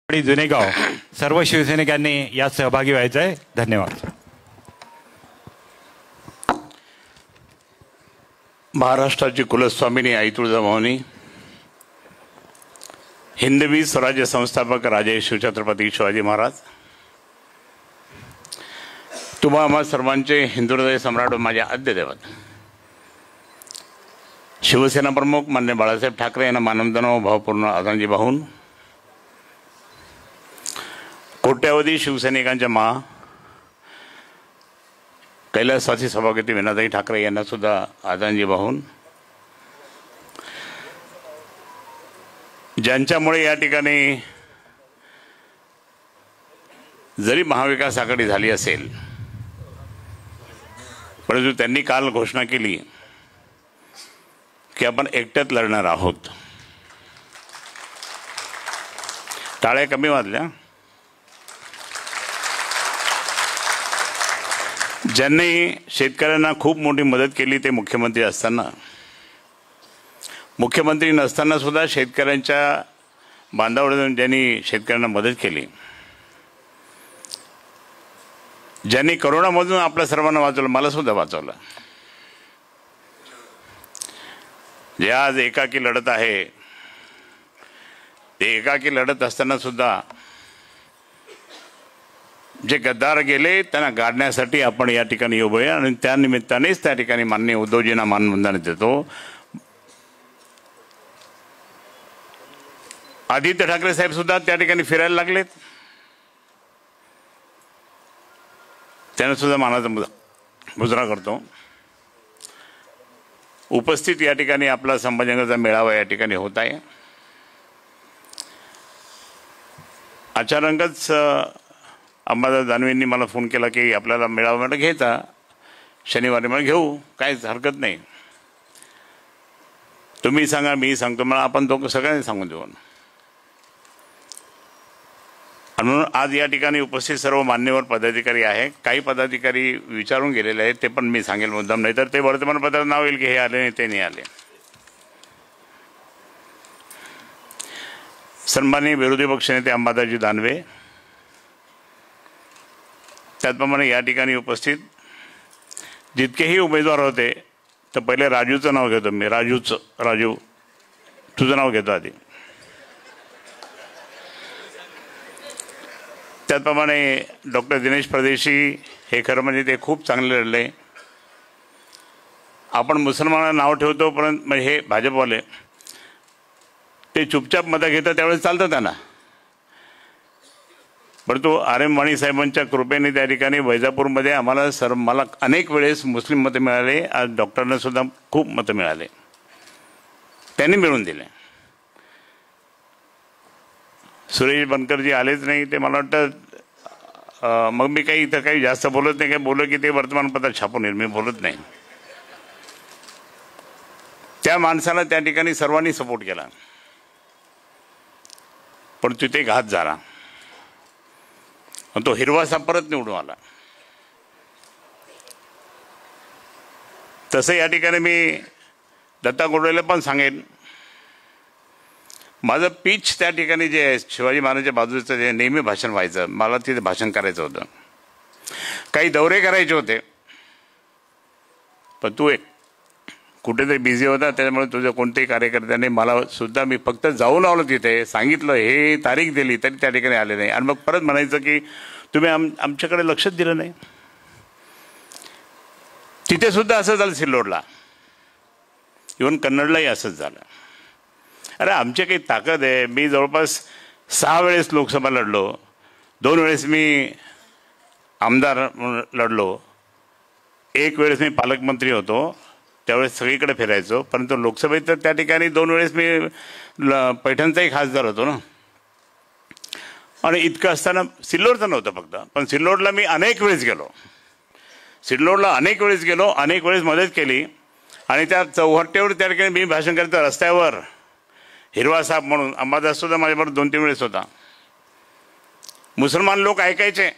जुनेगाव सर्व शिवसैनिकांनी यात सहभागी व्हायचं आहे. धन्यवाद. महाराष्ट्राची कुलस्वामिनी आई तुळजाभवानी, हिंदवी स्वराज्य संस्थापक राजे शिवछत्रपती शिवाजी महाराज, तुम्हा आम्हा सर्वांचे हिंदू हृदय सम्राट माझे आद्य दैवत शिवसेना प्रमुख मान्य बाळासाहेब ठाकरे यांना मानवंदना भावपूर्ण आदरांजली वाहून कोट्यावधी शिवसैनिकांच्या कैलासवासी सभापती विनाताई ठाकरे यांना सुद्धा आदरांजली वाहून ज्यांच्यामुळे या ठिकाणी जरी महाविकास आघाडी झाली असेल परंतु त्यांनी काल घोषणा केली की आपण एकट्यात लढणार आहोत. टाळ्या कमी वाजल्या. ज्यांनी शेतकऱ्यांना खूप मोठी मदत केली ते मुख्यमंत्री असताना, मुख्यमंत्री नसताना सुद्धा शेतकऱ्यांच्या बांधावर ज्यांनी शेतकऱ्यांना मदत केली, ज्यांनी करोनामधून आपल्या सर्वांना वाचवलं, मला सुद्धा वाचवलं, जे आज एकाकी लढत आहे ते एकाकी लढत असताना सुद्धा जे गद्दार गेले त्यांना गाडण्यासाठी आपण या ठिकाणी उभे आहे आणि त्या निमित्तानेच त्या ठिकाणी माननीय उद्धवजींना मानवंदना देतो. आदित्य ठाकरे साहेब सुद्धा त्या ठिकाणी फिरायला लागलेत, त्यांना सुद्धा मानाचा मुजरा करतो. उपस्थित या ठिकाणी आपला संभाजीनगरचा मेळावा या ठिकाणी होत आहे. अचानकच अंबादास दानवेंनी मला फोन केला की आपल्याला मेळावा म्हटलं घ्यायचा शनिवारी, मला घेऊ, काहीच हरकत नाही, तुम्ही सांगा मी सांगतो, मला आपण दोघं सगळ्यांनी सांगून देऊ. म्हणून आज या ठिकाणी उपस्थित सर्व मान्यवर पदाधिकारी आहे. काही पदाधिकारी विचारून गेलेले आहेत, ते पण मी सांगेल मुद्दाम, नाही तर ते वर्तमानपत्रात नाव येईल की हे आले नाही ते नाही आले. सन्माननीय विरोधी पक्षनेते अंबादासजी दानवे, त्याचप्रमाणे या ठिकाणी उपस्थित जितकेही उमेदवार होते, तर पहिले राजूचं नाव घेतो मी. राजू तुझं नाव घेतो आधी. त्याचप्रमाणे डॉक्टर दिनेश परदेशी, हे खरं म्हणजे ते खूप चांगले लढले. आपण मुसलमानांना नाव ठेवतो परंतु हे भाजपवाले ते चुपचाप मतं घेतात, त्यावेळेस चालतं त्यांना. परंतु आर एम वाणी साहेबांच्या कृपेने त्या ठिकाणी वैजापूरमध्ये आम्हाला मला अनेक वेळेस मुस्लिम मतं मिळाले. आज डॉक्टरांना सुद्धा खूप मतं मिळाले, त्यांनी मिळून दिले. सुरेश बनकरजी आलेच नाही, ते मला वाटतं मग मी काही इथं काही जास्त बोलत नाही. काही बोललं की ते वर्तमानपत्रात छापून येईल, मी बोलत नाही. त्या माणसाला त्या ठिकाणी सर्वांनी सपोर्ट केला, पण तिथे घात झाला, तो हिरवासा परत निवडून आला. तसं या ठिकाणी मी दत्ता गोडवेला पण सांगेन, माझं पिच त्या ठिकाणी जे आहे शिवाजी महाराजांच्या बाजूचं जे नेहमी भाषण व्हायचं, मला तिथे भाषण करायचं होतं, काही दौरे करायचे होते, पण तू एक कुठेतरी बिझी होता, त्याच्यामुळे तुझ्या कोणत्याही कार्यकर्त्याने मला सुद्धा, मी फक्त जाऊन आलो तिथे, सांगितलं, हे तारीख दिली, तरी त्या ठिकाणी आले नाही. आणि मग परत म्हणायचं की तुम्ही आमच्याकडे लक्षच दिलं नाही. तिथे सुद्धा असं झालं, सिल्लोडला, इव्हन कन्नडलाही असंच झालं. अरे आमची काही ताकद आहे. मी जवळपास 6 वेळेस लोकसभा लढलो, 2 वेळेस मी आमदार लढलो, 1 वेळेस मी पालकमंत्री होतो, त्यावेळेस सगळीकडे फिरायचो. परंतु लोकसभेत तर त्या ठिकाणी 2 वेळेस मी पैठणचाही खासदार होतो ना. आणि इतकं असताना सिल्लोडचं नव्हतं फक्त, पण सिल्लोडला मी अनेक वेळेस गेलो, अनेक वेळेस मदत केली. आणि त्या चौहट्ट्यावर त्या ठिकाणी मी भाषण करायचं रस्त्यावर, हिरवा साप म्हणून. अंबादास सुद्धा माझ्याबरोबर 2-3 वेळेस होता. मुसलमान लोक ऐकायचे,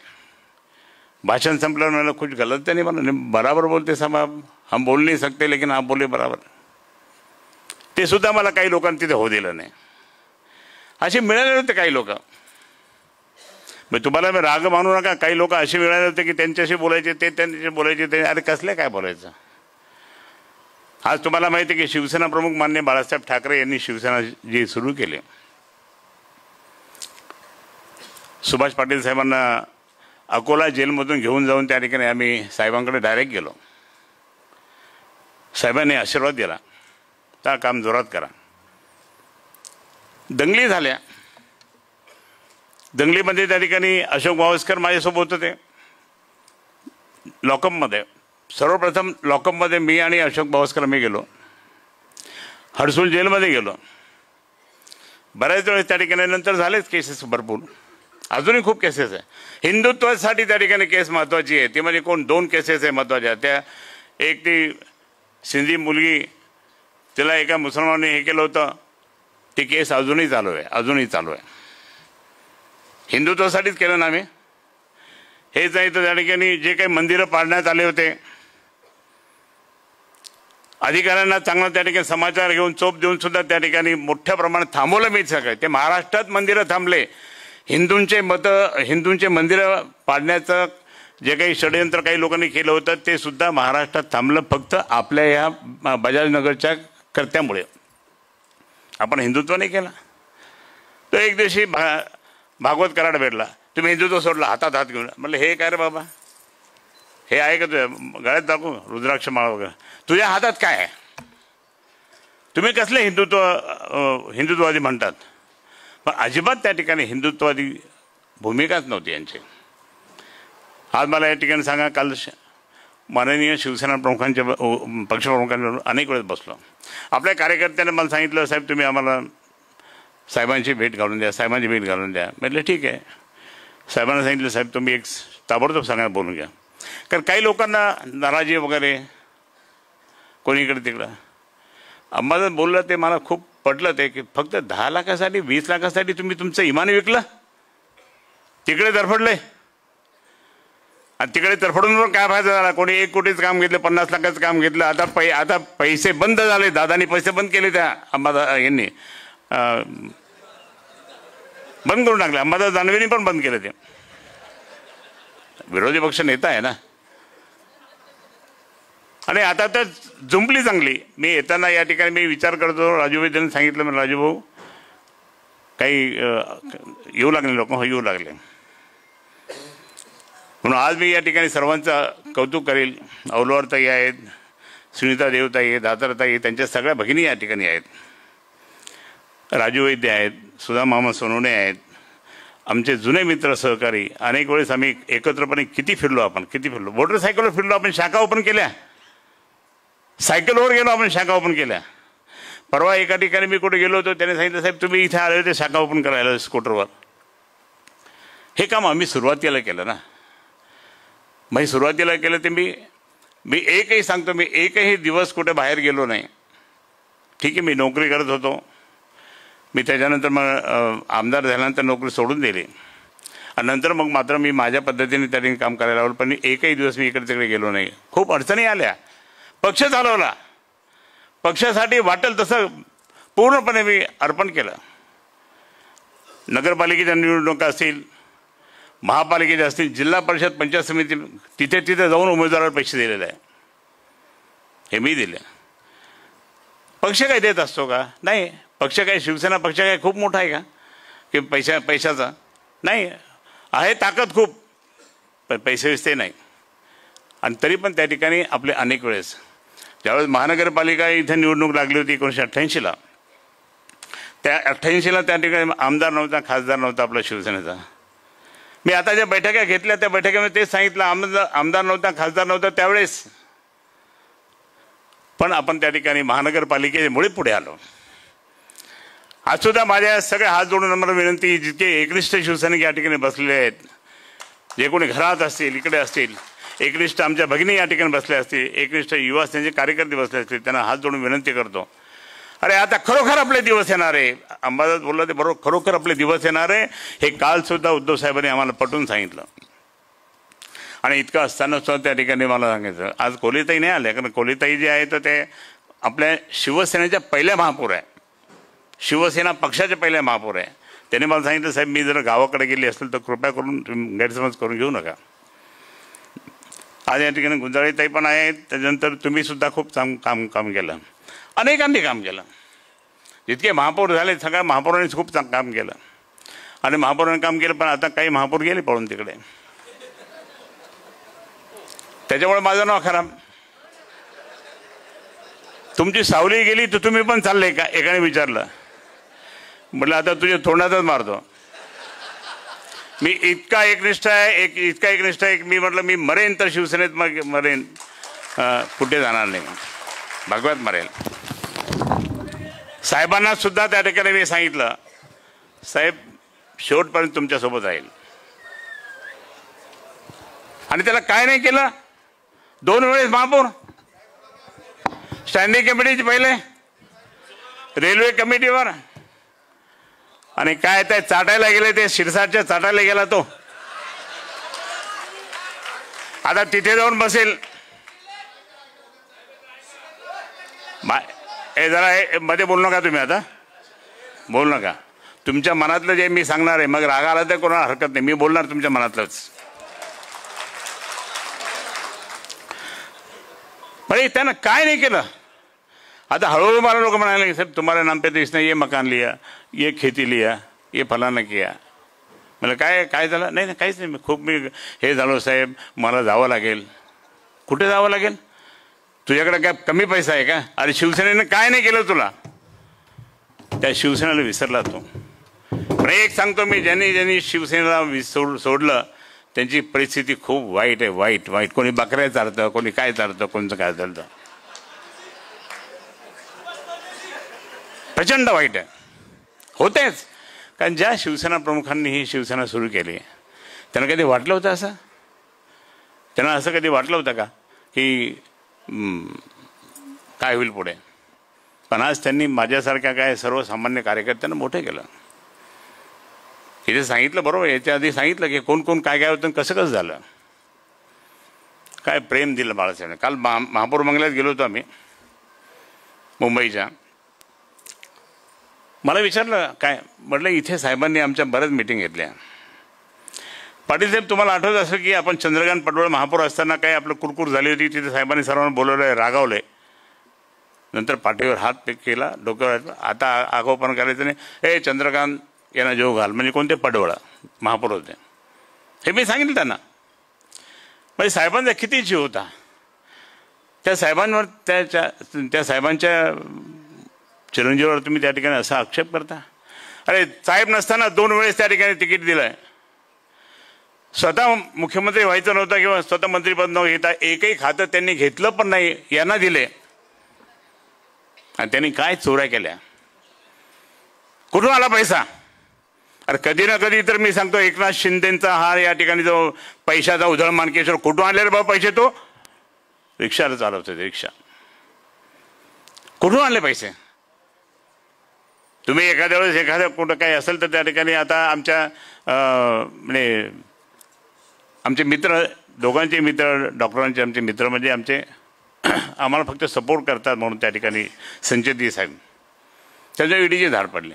भाषण संपल्यावर मला कुछ गलत ते नहीं बना, बराबर बोलते साहब, हम बोल नहीं सकते लेकिन आप बोले बराबर. ते सुद्धा मला काही लोकांनी तिथे होऊ दिलं नाही. असे मिळाले होते काही लोक, मग तुम्हाला मी राग मानू नका. काही लोक असे मिळाले होते की त्यांच्याशी बोलायचे, ते त्यांच्याशी बोलायचे, ते अरे कसले काय बोलायचं. आज तुम्हाला माहिती आहे की शिवसेना प्रमुख माननीय बाळासाहेब ठाकरे यांनी शिवसेना जी सुरू केली, सुभाष पाटील साहेबांना अकोला जेलमधून घेऊन जाऊन त्या ठिकाणी आम्ही साहेबांकडे डायरेक्ट गेलो. साहेबांनी आशीर्वाद दिला, त्या काम जोरात करा. दंगली झाल्या. दंगलीमध्ये त्या ठिकाणी अशोक बावस्कर माझ्यासोबत होते लॉकअपमध्ये. सर्वप्रथम लॉकअपमध्ये मी आणि अशोक बावस्कर मी गेलो. हडसूल जेलमध्ये गेलो. बऱ्याच वेळेस त्या ठिकाणी नंतर झालेच केसेस भरपूर, अजूनही खूप केसेस आहे. हिंदुत्वासाठी त्या ठिकाणी केस महत्त्वाची आहे. ती म्हणजे कोण, 2 केसेस आहे महत्त्वाच्या. त्या एक ती सिंधी मुलगी, तिला एका मुसलमानाने हे केलं होतं, ती केस अजूनही चालू आहे. हिंदुत्वासाठीच केलं ना आम्ही. हेच नाही तर त्या ठिकाणी जे काही मंदिरं पाडण्यात आले होते, अधिकाऱ्यांना चांगला त्या ठिकाणी समाचार घेऊन चोप देऊन सुद्धा त्या ठिकाणी मोठ्या प्रमाणात थांबवलं मी सगळं. ते महाराष्ट्रात मंदिरं थांबले. हिंदूंचे मंदिरं पाडण्याचं जे काही षडयंत्र काही लोकांनी केलं होतं ते सुद्धा महाराष्ट्रात थांबलं, फक्त आपल्या या बजाजनगरच्या कर्त्यामुळे. आपण हिंदुत्व नाही केला. तो एक दिवशी भागवत कराड भेटला, तुम्ही हिंदुत्व सोडला, हातात हात घेऊन. म्हटलं हे काय रे बाबा, हे आहे का तुझ्या गळ्यात दाखवू रुद्राक्ष माळ वगैरे, तुझ्या हातात काय आहे, तुम्ही कसले हिंदुत्ववादी म्हणतात. पण अजिबात त्या ठिकाणी हिंदुत्ववादी भूमिकाच नव्हती यांची. आज मला या ठिकाणी सांगा, काल माननीय शिवसेना प्रमुखांच्या पक्षप्रमुखांबरोबर अनेक वेळेस बसलो. आपल्या कार्यकर्त्यांनी मला सांगितलं, साहेब तुम्ही आम्हाला साहेबांची भेट घालून द्या. म्हटलं ठीक आहे. साहेबांना सांगितलं, साहेब तुम्ही एक ताबडतोब सांगा, बोलून घ्या. कारण काही लोकांना नाराजी वगैरे कोणी इकडे तिकडं. अंबादास बोललं ते मला खूप पटलं ते, की फक्त 10 लाखासाठी 20 लाखासाठी तुम्ही तुमचं इमान विकलं, तिकडे तरफडले. आणि तिकडे तरफडून काय फायदा झाला. कोणी 1 कोटीचं काम घेतलं, 50 लाखाचं काम घेतलं. आता पैसे बंद झाले. दादानी पैसे बंद केले, त्या अंबादास यांनी बंद करून टाकले. अंबादास दानवेंनी पण बंद केलं. ते विरोधी पक्ष नेता आहे ना. आणि आता तर जुंपली चांगली. मी येताना या ठिकाणी मी विचार करतो, राजूभाई त्यांनी सांगितलं, मी राजूभाऊ काही येऊ लागले लोक, येऊ लागले म्हणून आज मी या ठिकाणी सर्वांचं कौतुक करेल. औलवारताई आहेत, सुनीता देवताई आहेत, दातारताई, त्यांच्या सगळ्या भगिनी या ठिकाणी आहेत. राजू वैद्य आहेत, सुधा मामा सोनवणे आहेत, आमचे जुने मित्र सहकारी. अनेक वेळेस आम्ही एकत्रपणे किती फिरलो. मोटरसायकलवर फिरलो आपण, शाखा ओपन केल्या. सायकलवर गेलो आपण, शाखा ओपन केल्या. परवा एका ठिकाणी मी कुठे गेलो होतो, त्याने सांगितलं, साहेब तुम्ही इथे आले होते शाखा ओपन करायला स्कूटरवर. हे काम आम्ही सुरुवातीला केलं ना. मग सुरुवातीला केलं ते मी एकही सांगतो, मी एकही दिवस कुठे बाहेर गेलो नाही. ठीक आहे, मी नोकरी करत होतो. मी त्याच्यानंतर मग आमदार झाल्यानंतर नोकरी सोडून दिली आणि नंतर मग मात्र मी माझ्या पद्धतीने त्या ठिकाणी काम करायला लागलो. पण एकही दिवस मी इकडे तिकडे गेलो नाही. खूप अडचणी आल्या. पक्ष चालवला. पक्षासाठी वाटेल तसं पूर्णपणे मी अर्पण केलं. नगरपालिकेच्या निवडणुका असतील, महापालिकेच्या असतील, जिल्हा परिषद, पंचायत समिती, तिथे जाऊन उमेदवाराला पैसे दिलेले आहे. हे मी दिले. पक्ष काय देत असतो का? नाही. पक्ष काय, शिवसेना पक्ष काय खूप मोठा आहे का की पैशाचा? नाही. आहे ताकद खूप, पण पैसे विसते नाही. आणि तरी पण त्या ठिकाणी आपले अनेक वेळेस, ज्यावेळेस महानगरपालिका इथे निवडणूक लागली होती 1988ला, त्या 88ला त्या ठिकाणी आमदार नव्हता, खासदार नव्हता आपला शिवसेनेचा. मी आता ज्या बैठका घेतल्या त्या बैठकीमध्ये तेच सांगितलं, आमदार नव्हता, खासदार नव्हता त्यावेळेस, पण आपण त्या ठिकाणी महानगरपालिकेमुळे पुढे आलो. आज सुद्धा माझ्या सगळे हात जोडून मला विनंती, जितके एकनिष्ठ शिवसैनिक या ठिकाणी बसलेले आहेत, जे कोणी घरात असतील, इकडे असतील, एकनिष्ठ आमच्या भगिनी या ठिकाणी बसल्या असतील, एकनिष्ठ युवा त्यांचे कार्यकर्ते बसले असतील, त्यांना हात जोडून विनंती करतो, अरे आता खरोखर आपले दिवस येणार आहे. अंबादास बोलला ते बरोबर, खरोखर आपले दिवस येणार आहे. हे काल सुद्धा उद्धव साहेबांनी आम्हाला पटवून सांगितलं. आणि इतकं असताना सुद्धा त्या ठिकाणी मला सांगितलं. आज कोलीताई नाही आल्या, कारण कोलीताई जे आहे तर ते आपल्या शिवसेनेच्या पहिल्या महापौर आहे, शिवसेना पक्षाच्या पहिल्या महापौर आहे. त्याने मला सांगितलं, साहेब मी जर गावाकडे गेली असेल तर कृपया करून गैरसमज करून घेऊ नका. आज या ठिकाणी गुंजाळीताई पण आहेत. त्याच्यानंतर तुम्ही सुद्धा खूप काम केलं, अनेकांनी काम केलं. जितके महापौर झाले सगळ्या महापौरांनी खूप काम केलं आणि महापौरांनी काम केलं. पण आता काही महापौर गेले पळून तिकडे, त्याच्यामुळे माझं नाव खराब. तुमची सावली गेली तर तुम्ही पण चालले का, एकाने विचारलं. म्हटलं आता तुझ्या तोंडातच मारतो. मी इतका एकनिष्ठ आहे, मी म्हटलं मी मरेन तर शिवसेनेत मरेन, कुठे जाणार नाही, भगवत मरेल. साहेबांना सुद्धा त्या ठिकाणी मी सांगितलं, साहेब शेवटपर्यंत तुमच्यासोबत राहील. आणि त्याला काय नाही केलं. 2 वेळेस महापौर, स्टँडिंग कमिटीचे पहिले, रेल्वे कमिटीवर, आणि काय ते चाटायला गेले, ते शिरसाटच्या चाटायला गेला तो. आता तिथे जाऊन बसेल. हे जरा मध्ये बोलू नका तुम्ही, आता बोलू नका. तुमच्या मनातलं जे मी सांगणार आहे, मग राग आला तर कोणाला हरकत नाही, मी बोलणार तुमच्या मनातलंच. म्हणजे त्यानं काय नाही केलं. आता हळूहळू मला लोक म्हणाले, साहेब तुम्हाला नाम पे तो इसने ये मकान लिया, ये खेती लिया, ये फलाना किया. मला काय झालं. नाही काहीच नाही. मी हे झालो साहेब, मला जावं लागेल. कुठे जावं लागेल. तुझ्याकडे काय कमी पैसा आहे का. अरे शिवसेनेनं काय नाही केलं तुला. त्या शिवसेनेला विसरला तो. पण एक सांगतो मी, ज्यांनी शिवसेनेला सोडलं त्यांची परिस्थिती खूप वाईट आहे, वाईट. कोणी बकऱ्या चालतं, कोणी काय चालतं, कोणचं काय चालतं, प्रचंड वाईट आहे. होतेच. कारण ज्या शिवसेना प्रमुखांनी ही शिवसेना सुरू केली, त्यांना कधी वाटलं होतं असं. त्यांना असं कधी वाटलं होतं का की काय होईल पुढे. पण आज त्यांनी माझ्यासारख्या काय सर्वसामान्य कार्यकर्त्यांना मोठे केलं. इथे सांगितलं बरोबर, याच्या आधी सांगितलं की कोण काय होतं, कसं झालं. काय प्रेम दिलं बाळासाहेब. काल महापौर बंगल्यात गेलो होतो आम्ही मुंबईच्या. मला विचारलं काय. म्हटलं इथे साहेबांनी आमच्या बऱ्याच मिटिंग घेतल्या. पाटील साहेब तुम्हाला आठवत असेल की आपण चंद्रकांत पाटोळे महापौर असताना काय आपलं कुरकुर झाली होती, तिथे साहेबांनी सर्वांना बोलवलं, रागावले. नंतर पाठीवर हात पेक केला, डोक्यावर. आता आगाऊपणा करायचं नाही. हे चंद्रकांत यांना जेव घाल. म्हणजे कोणते पाटोळा महापौर होते हे मी सांगितलं त्यांना. म्हणजे साहेबांचा किती जीव होता. त्या साहेबांवर, त्या साहेबांच्या चिरंजीवावर तुम्ही त्या ठिकाणी असा आक्षेप करता. अरे साहेब नसताना 2 वेळेस त्या ठिकाणी तिकीट दिलंय. स्वतः मुख्यमंत्री व्हायचं नव्हतं किंवा स्वतः मंत्रीपद न घेता एकही खातं त्यांनी घेतलं पण नाही, यांना दिले. आणि त्यांनी काय चोऱ्या केल्या. कुठून आला पैसा. अरे कधी ना कधी तर मी सांगतो, एकनाथ शिंदेचा हा या ठिकाणी जो पैशाचा उधळ मानकेश्वर, कुठून आले रे बाबा पैसे. तो रिक्षाला चालवतो, रिक्षा. कुठून आले पैसे. तुम्ही एखाद्या वेळेस एखाद्या कुठं काही असेल तर त्या ठिकाणी, आता आमच्या म्हणजे आमचे मित्र, दोघांचे मित्र, डॉक्टरांचे आमचे मित्र, म्हणजे आमचे आम्हाला फक्त सपोर्ट करतात म्हणून त्या ठिकाणी संचेती साहेब, त्याच्या ईडीची धाड पडली.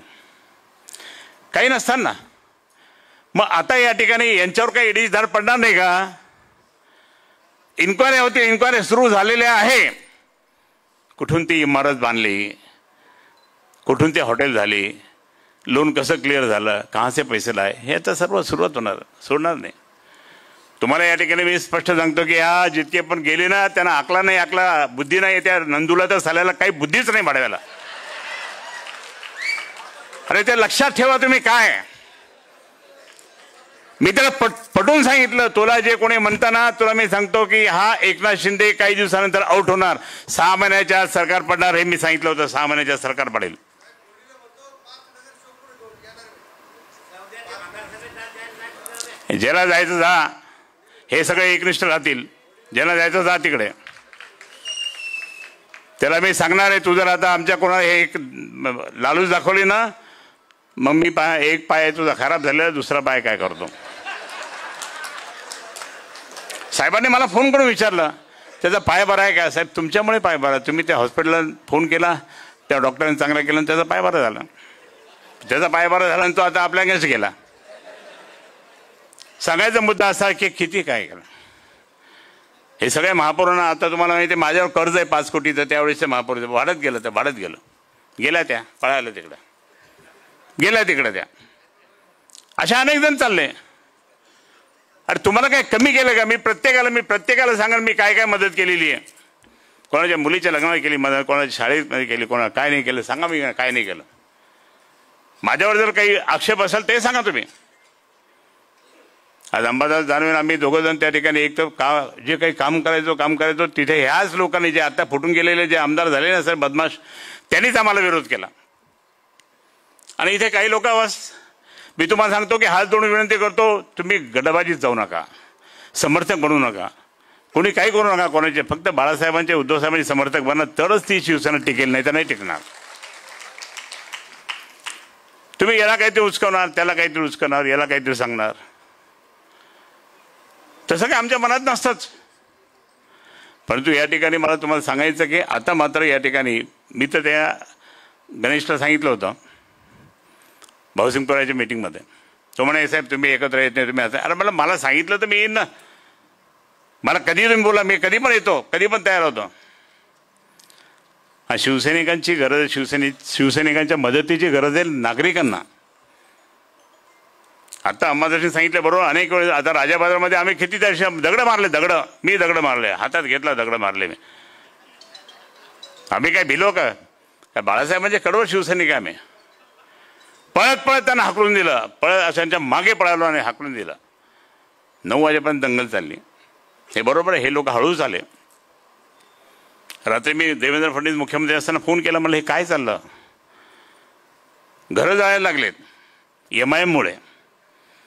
काही नसताना मग आता या ठिकाणी यांच्यावर काही ईडीची धाड पडणार नाही का. इन्क्वायरी होती, इन्क्वायरी सुरू झालेल्या आहे. कुठून ती इमारत बांधली, कुठून ते हॉटेल झाली, लोन कसं क्लिअर झालं, कहाचे पैसे लाय, हे आता सर्व सुरुवात होणार, सोडणार नाही. तुम्हाला या ठिकाणी मी स्पष्ट सांगतो की हा जितके पण गेले ना, त्यांना आकला नाही, बुद्धी नाही. त्या नंदूला तर साल्याला काही बुद्धीच नाही भाडव्याला. अरे ते लक्षात ठेवा तुम्ही. काय मी त्याला पटवून सांगितलं, तुला जे कोणी म्हणताना तुला मी सांगतो की हा एकनाथ शिंदे काही दिवसानंतर आउट होणार, 6 महिन्याच्या आत सरकार पडणार, हे मी सांगितलं होतं. 6 महिन्याच्या सरकार पडेल. ज्याला जायचं जा, हे सगळे एकनिष्ठ राहतील. ज्याला जायचं जा तिकडे. त्याला मी सांगणार आहे, तू जर आता आमच्या कोणाला हे एक लालूच दाखवली ना, मग मी एक पाय तुझा खराब झालेला, दुसरा पाय काय करतो. साहेबांनी मला फोन करून विचारलं, त्याचा पाय बरा आहे का. साहेब तुमच्यामुळे पाय बरा. तुम्ही त्या हॉस्पिटलला फोन केला, त्या डॉक्टरांनी चांगला केला आणि त्याचा पाय बरा झाला. त्याचा पायबरा झाला आणि तो आता आपल्याकडेच गेला. सांगायचा मुद्दा असा की किती काय केलं हे सगळ्या महापौरांना. आता तुम्हाला माहिती आहे माझ्यावर कर्ज आहे 5 कोटीचं. त्यावेळेस महापौर वाढत गेलं गेल्या त्या पळायला तिकडं त्या अशा अनेक जण चालले. अरे तुम्हाला काय कमी केलं का? मी प्रत्येकाला सांगा मी काय काय मदत केलेली आहे. कोणाच्या मुलीच्या लग्नाला केली मदत, कोणाच्या शाळेमध्ये केली, कोणाला काय नाही केलं सांगा. मी काय नाही केलं. माझ्यावर जर काही आक्षेप असेल ते सांगा तुम्ही. आज अंबादास दानवे आम्ही दोघं जण त्या ठिकाणी एक तर जे काही काम करायचो तिथे ह्याच लोकांनी जे आता फुटून गेलेले जे आमदार झाले ना सर बदमाश, त्यांनीच आम्हाला विरोध केला. आणि इथे काही लोक मी तुम्हाला सांगतो की हात जोडून विनंती करतो, तुम्ही गडबाजीत जाऊ नका, समर्थक बनू नका, कोणी काही करू नका कोणाचे. फक्त बाळासाहेबांचे उद्धव साहेबांचे समर्थक बना तरच ती शिवसेना टिकेल, नाही तर नाही टिकणार. तुम्ही याला काहीतरी उचकवणार, त्याला काहीतरी उचकवणार, याला काहीतरी सांगणार, तसं काय आमच्या मनात नसतंच. परंतु या ठिकाणी मला तुम्हाला सांगायचं की आता मात्र या ठिकाणी मी तर त्या गणेशला सांगितलं होतं भाऊसिंग पवारांच्या मीटिंगमध्ये. तो म्हणे साहेब तुम्ही एकत्र येत नाही, तुम्ही असं. अरे मला सांगितलं तर मी येईन ना. मला कधी तुम्ही बोला, मी कधी पण येतो, कधी पण तयार होतो. हा शिवसैनिकांची गरज, शिवसैनिकांच्या मदतीची गरज आहे नागरिकांना. आता अंबादासने सांगितलं बरोबर अनेक वेळेस. आता राजाबाजारमध्ये आम्ही किती दगड मारले, मी दगड मारले, हातात घेतला दगड मारले मी. आम्ही काय भिलो का? बाळासाहेब म्हणजे कडवं शिवसैनिक आम्ही. पळत त्यांना हाकलून दिलं, त्यांच्या मागे पळालो आणि हाकलून दिलं. 9 वाजेपर्यंत दंगल चालली. हे बरोबर आहे, हे लोक हळूच आले. रात्री मी देवेंद्र फडणवीस मुख्यमंत्री असताना फोन केला, म्हणलं हे काय चाललं? घरं जाळायला लागलेत MIM मुळे.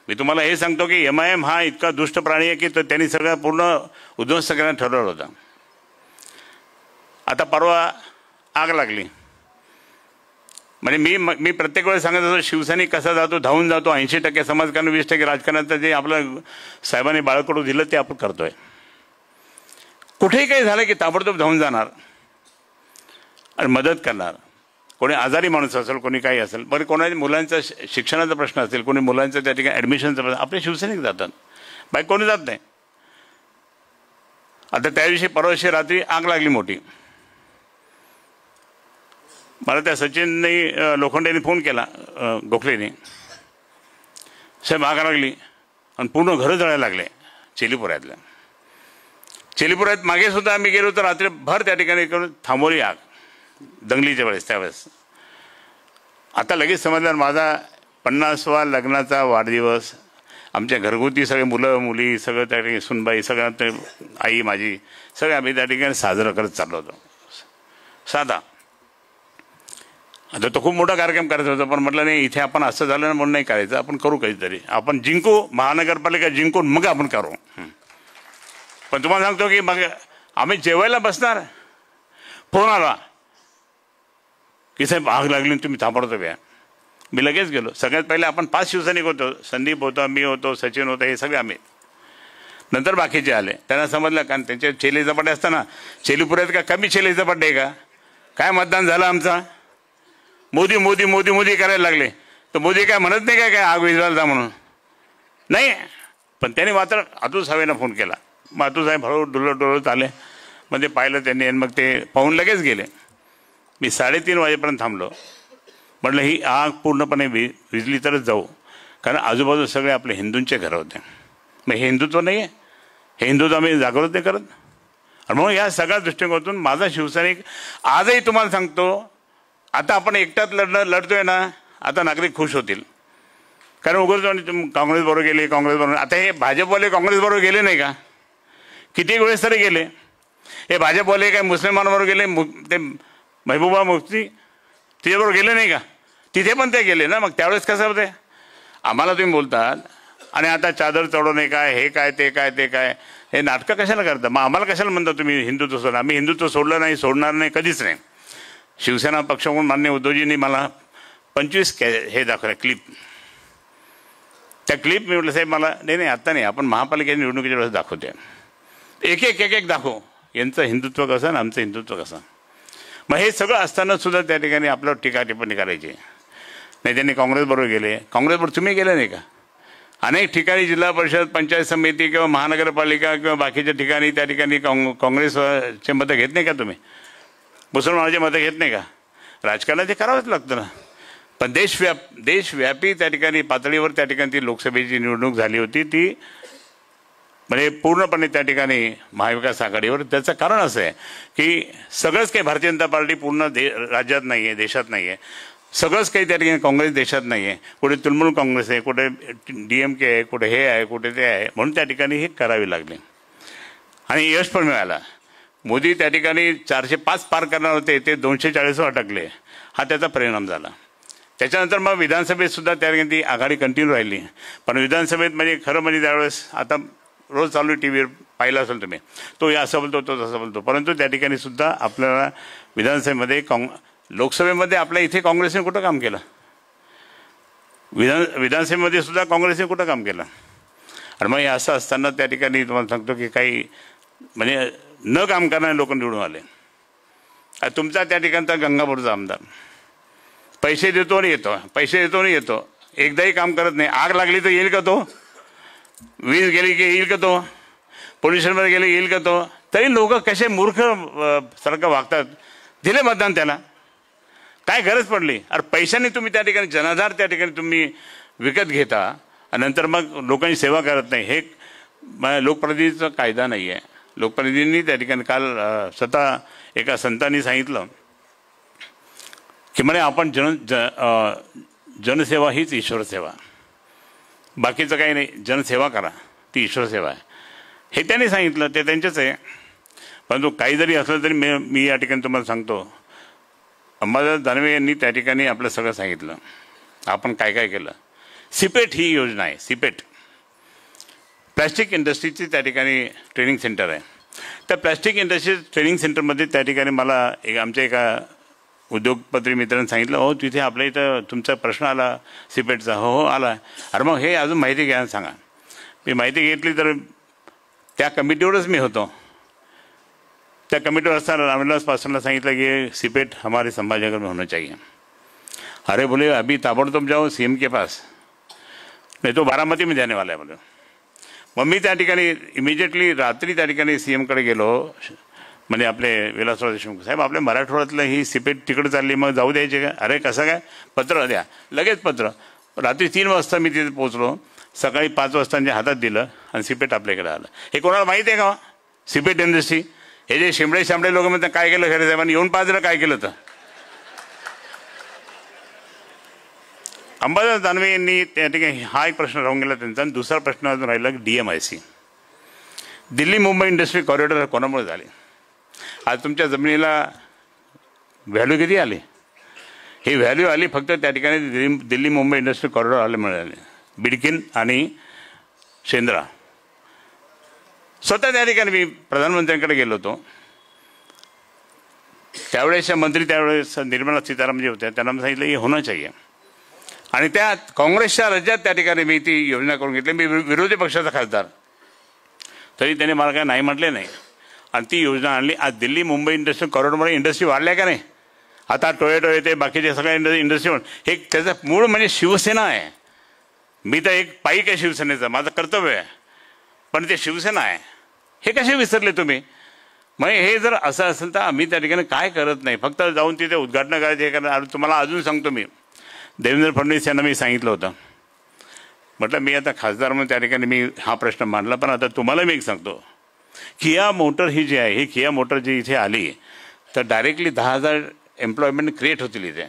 मी तुम्हाला हे सांगतो की MIM हा इतका दुष्ट प्राणी आहे की त्यांनी सगळं पूर्ण उद्ध्वस्त करायला ठरवलं होतं. आता परवा आग लागली. म्हणजे मी प्रत्येक वेळेस सांगत होतो शिवसैनिक कसा जातो, धावून जातो. 80% समाजकारण, 20% राजकारणाचं जे आपलं साहेबांनी बाळकडू दिलं ते आपण करतोय. कुठेही काही झालं की ताबडतोब धावून जाणार आणि मदत करणार. कोणी आजारी माणूस असेल, कोणी काही असेल, बरं कोणाच्या मुलांचा शिक्षणाचा प्रश्न असेल, कोणी मुलांचा त्या ठिकाणी ॲडमिशनचा प्रश्न, आपले शिवसैनिक जातात, बाकी कोणी जात नाही. आता त्या दिवशी परवाशी रात्री आग लागली मोठी. मला त्या सचिनने लोखंडेने फोन केला, गोखलेने, साहेब आग लागली आणि पूर्ण घरं जळायला लागले चेलीपुरात मागे सुद्धा आम्ही गेलो तर रात्रीभर त्या ठिकाणी करून थांबवली आग दंगलीच्या वेळेस. त्यावेळेस आता लगेच समजलं माझा 50वा लग्नाचा वाढदिवस, आमच्या घरगुती सगळे मुलं मुली सगळं त्या ठिकाणी सुनबाई सगळं आई माझी सगळं आम्ही त्या ठिकाणी साजरं करत चाललो होतो साधा. आता तो खूप मोठा कार्यक्रम करायचा होता, पण म्हटलं नाही इथे आपण असं झालं ना म्हणून नाही करायचं, आपण करू काहीतरी, आपण जिंकू, महानगरपालिका जिंकून मग आपण करू. पण तुम्हाला सांगतो की मग आम्ही जेवायला बसणार, फोन आला की साहेब आग लागली तुम्ही ताबडतोब या. मी लगेच गेलो. सगळ्यात पहिले आपण 5 शिवसैनिक होतो, संदीप होता, मी होतो, सचिन होता, हे सगळे आम्ही. नंतर बाकीचे आले. त्यांना समजलं कारण त्यांचे चेले झपाटे असताना चेलीपुरात का कमी चेले झपाटे आहे का? काय मतदान झालं आमचा? मोदी मोदी मोदी मोदी करायला लागले. तर मोदी काय म्हणत नाही काय आग विझवायला म्हणून नाही. पण त्यांनी मात्र अतुल साहेबांना फोन केला. मग अतुल साहेब हळू डुलत आले. मग ते पाहिलं त्यांनी आणि मग ते पाहून लगेच गेले. मी 3:30 वाजेपर्यंत थांबलो. म्हटलं ही आग पूर्णपणे विझली तरच जाऊ, कारण आजूबाजू सगळे आपले हिंदूंचे घरं होते. मग हे हिंदुत्व नाही आहे, हे हिंदुत्व आम्ही जागृत नाही करत. आणि म्हणून या सगळ्या दृष्टिकोनातून माझा शिवसैनिक आजही तुम्हाला सांगतो, आता आपण एकटाच लढतोय ना, आता नागरिक खुश होतील. कारण उगाच काँग्रेस बरोबर गेले, काँग्रेस बरोबर. आता हे भाजपवाले काँग्रेस बरोबर गेले नाही का? किती वेळेस तरी गेले. हे भाजपवाले काय मुस्लिमांबरोबर गेले, ते महबूबा मुफ्ती तिच्याबरोबर गेले नाही का? तिथे पण ते गेले ना. मग त्यावेळेस कसं होते? आम्हाला तुम्ही बोलतात आणि आता चादर चढवणे काय, हे काय, ते काय, ते काय, हे नाटकं कशाला करता? मग आम्हाला कशाला म्हणता तुम्ही हिंदुत्व सोडा? आम्ही हिंदुत्व सोडलं नाही, सोडणार नाही, कधीच नाही. शिवसेना पक्ष म्हणून माननीय उद्धवजींनी मला 25 हे दाखवलं क्लिप. त्या क्लिप मी म्हटलं साहेब मला नाही आता नाही, आपण महापालिकेच्या निवडणुकीच्या वेळेस दाखवते, एक एक दाखव यांचं हिंदुत्व कसं आणि आमचं हिंदुत्व कसं. मग हे सगळं असताना सुद्धा त्या ठिकाणी आपल्यावर टीका टिप्पणी करायची. नाही त्यांनी काँग्रेसबरोबर गेले. काँग्रेसबरोबर तुम्ही गेले नाही का? अनेक ठिकाणी जिल्हा परिषद, पंचायत समिती किंवा महानगरपालिका किंवा बाकीच्या ठिकाणी त्या ठिकाणी काँग्रेसचे मतं घेत नाही का तुम्ही? मुसलमानाचे मतं घेत नाही का? राजकारण ते करावंच लागतं ना. पण देशव्यापी त्या ठिकाणी पातळीवर त्या ठिकाणी ती लोकसभेची निवडणूक झाली होती, ती म्हणजे पूर्णपणे त्या ठिकाणी महाविकास आघाडीवर. त्याचं कारण असं आहे की सगळंच काही भारतीय जनता पार्टी पूर्ण राज्यात नाही आहे, देशात नाही आहे. सगळंच काही त्या ठिकाणी काँग्रेस देशात नाही आहे. कुठे तृणमूल काँग्रेस आहे, कुठे DMK आहे, कुठे हे आहे, कुठे ते आहे. म्हणून त्या ठिकाणी हे करावी लागले आणि यश पण मिळालं. मोदी त्या ठिकाणी 405 पार करणार होते, ते 240 अटकले. हा त्याचा परिणाम झाला. त्याच्यानंतर मग विधानसभेत सुद्धा त्या ठिकाणी ती आघाडी कंटिन्यू राहिली. पण विधानसभेत म्हणजे खरं म्हणजे त्यावेळेस आता रोज चालू TV वर पाहिलं असेल तुम्ही, तो असं बोलतो, तो तसं बोलतो. परंतु त्या ठिकाणी सुद्धा आपल्याला विधानसभेमध्ये लोकसभेमध्ये आपल्या इथे काँग्रेसने कुठं काम केलं? विधानसभेमध्ये सुद्धा काँग्रेसने कुठं काम केलं? आणि मग हे असं असताना त्या ठिकाणी तुम्हाला सांगतो की काही म्हणजे न काम करणारे लोक निवडून आले. तुमचा त्या ठिकाणचा गंगापूरचा आमदार पैसे देतो आणि येतो, पैसे देतो आणि येतो, एकदाही काम करत नाही. आग लागली तर येईल का तो? वीज गेली की येईल का तो? पोल्युशनमध्ये गेले येईल का तो? तरी लोक कसे मूर्ख सारखं वागतात. दिले मतदान त्याला, काय गरज पडली? अरे पैशाने तुम्ही त्या ठिकाणी जनाधार त्या ठिकाणी तुम्ही विकत घेता आणि नंतर मग लोकांची सेवा करत नाही. हे लोकप्रतिनिधीचा कायदा नाही आहे. लोकप्रतिनिधींनी त्या ठिकाणी काल स्वतः एका संतांनी सांगितलं की म्हणे आपण जनसेवा हीच ईश्वर सेवा, बाकीचं काही नाही, जनसेवा करा ती ईश्वर सेवा आहे. हे त्यांनी सांगितलं, ते त्यांचेच आहे. परंतु काही जरी असलं तरी मी या ठिकाणी तुम्हाला सांगतो, अंबादास दानवे यांनी त्या ठिकाणी आपलं सगळं सांगितलं, आपण काय काय केलं. सिपेट ही योजना आहे. सिपेट प्लॅस्टिक इंडस्ट्रीची त्या ठिकाणी ट्रेनिंग सेंटर आहे. त्या प्लॅस्टिक इंडस्ट्री ट्रेनिंग सेंटरमध्ये त्या ठिकाणी मला आमच्या एका उद्योगपती मित्रांनी सांगितलं, हो तिथे आपल्या इथं तुमचा प्रश्न आला सिपेटचा. हो हो आला. अरे मग हे अजून माहिती घ्या सांगा. मी माहिती घेतली तर त्या कमिटीवरच मी होतो. त्या कमिटीवर असताना रामविलास पासवानला सांगितलं की सिपेट हमारे संभाजीनगर में होना चाहिए. अरे बोले अभी ताबड़तोब जाओ CM के पास, नहीं तो बारामती में जाने वाला है बोले. मग मी त्या ठिकाणी इमिजिएटली रात्री त्या ठिकाणी CM कडे गेलो. म्हणजे आपले विलासराव देशमुख साहेब, आपल्या मराठवाड्यातलं ही सिपेट तिकडे चालली, मग जाऊ द्यायचे का? अरे कसं काय, पत्र द्या. लगेच पत्र. रात्री 3 वाजता मी तिथे पोहोचलो. सकाळी 5 वाजता त्यांच्या हातात दिलं आणि सिपेट आपल्याकडे आलं. हे कोणाला माहिती आहे का सिपेट इंडस्ट्री? हे जे शिंबडे लोक म्हणतात काय केलं खरे साहेबांनी, येऊन पाहिलं काय केलं तर. अंबादास दानवे यांनी त्या ठिकाणी हा एक प्रश्न राहून गेला त्यांचा. आणि दुसरा प्रश्न अजून राहिला DMIC, Delhi Mumbai industry corridor कोणामुळे झाले? आज तुमच्या जमिनीला व्हॅल्यू किती आली? ही व्हॅल्यू आली फक्त त्या ठिकाणी दिल्ली मुंबई इंडस्ट्री कॉरिडॉर आले मिळाले. बिडकिन आणि शेंद्रा. स्वतः त्या ठिकाणी मी प्रधानमंत्र्यांकडे गेलो होतो. त्यावेळेसच्या मंत्री त्यावेळेस निर्मला सीतारामन जे होत्या, त्यांना सांगितलं हे होणं चाहिए. आणि त्या काँग्रेसच्या राज्यात त्या ठिकाणी मी ती योजना करून घेतली. मी विरोधी पक्षाचा खासदार, तरी त्याने मला काय नाही म्हटले नाही. आणि ती योजना आणली. आज दिल्ली मुंबई इंडस्ट्री कॉरिडॉरमध्ये इंडस्ट्री वाढल्या का नाही? आता टोयोटो येते, बाकीचे सगळ्या इंडस्ट्री. हे त्याचं मूळ म्हणजे शिवसेना आहे. मी तर एक पाईक आहे शिवसेनेचं, माझं कर्तव्य आहे. पण ते शिवसेना आहे. हे कसे विसरले तुम्ही? मग हे जर असं असेल तर आम्ही त्या ठिकाणी काय करत नाही, फक्त जाऊन तिथे उद्घाटन करायचे हे करणार. तुम्हाला अजून सांगतो, मी देवेंद्र फडणवीस यांना मी सांगितलं होतं, म्हटलं मी आता खासदार म्हणून त्या ठिकाणी मी हा प्रश्न मांडला. पण आता तुम्हाला मी एक सांगतो, किया मोटर ही जी आहे, ही किया मोटर जी इथे आली तर डायरेक्टली 10,000 एम्प्लॉयमेंट क्रिएट होतील इथे.